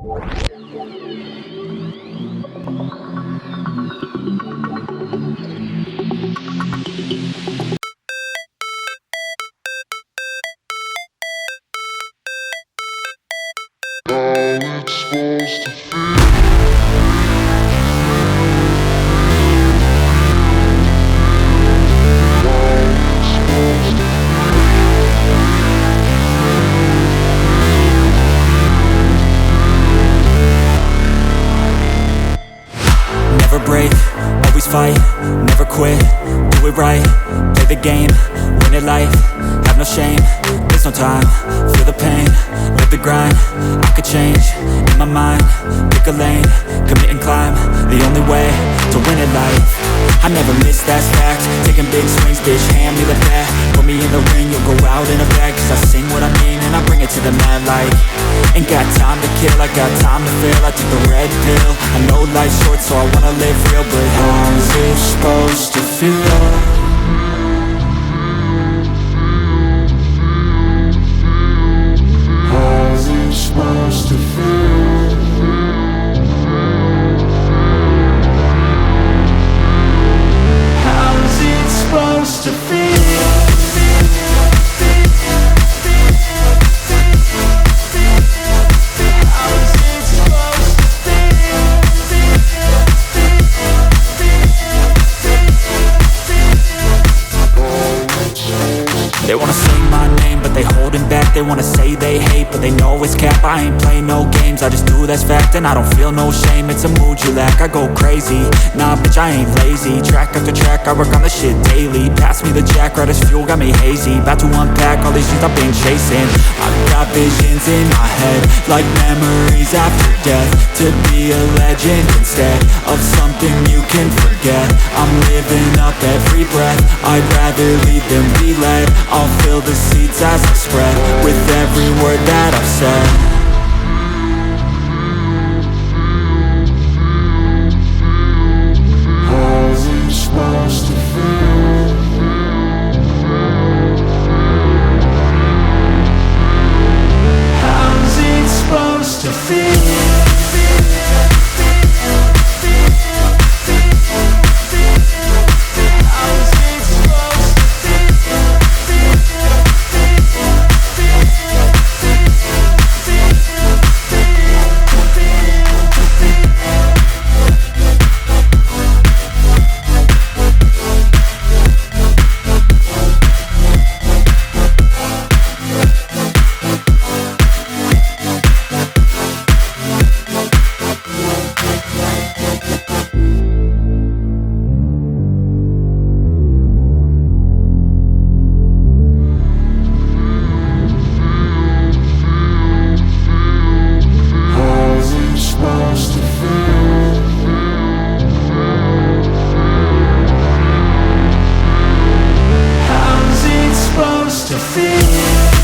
Never break, always fight, never quit, do it right, play the game, win it life, have no shame, there's no time, feel the pain, live the grind, I could change, in my mind, pick a lane, commit and climb, the only way to win it life. I never miss, that's fact, taking big swings, bitch, hand me the bat, put me in the ring, you'll go out in a bag, cause I sing what I mean and I bring it to the mad light. Ain't got time to kill, I got time to feel, I took the red pill, I know life's short so I wanna live real, but how's it supposed to feel? How's it supposed to feel? How's it supposed to feel? They wanna say my name, but they holding back. They wanna say they hate, but they know it's cap. I ain't play no games, I just do that's fact. And I don't feel no shame, it's a mood you lack. I go crazy, nah bitch I ain't lazy. Track after track, I work on the shit daily. Pass me the jack, right as fuel, got me hazy. About to unpack all these things I've been chasing. I've got visions in my head, like memories after death. To be a legend instead of something you can forget. I'm living up every breath, I'd rather lead than be led. I'll fill the seats as I spread with every word that I've said. How's it supposed to feel? How's it supposed to feel? To feel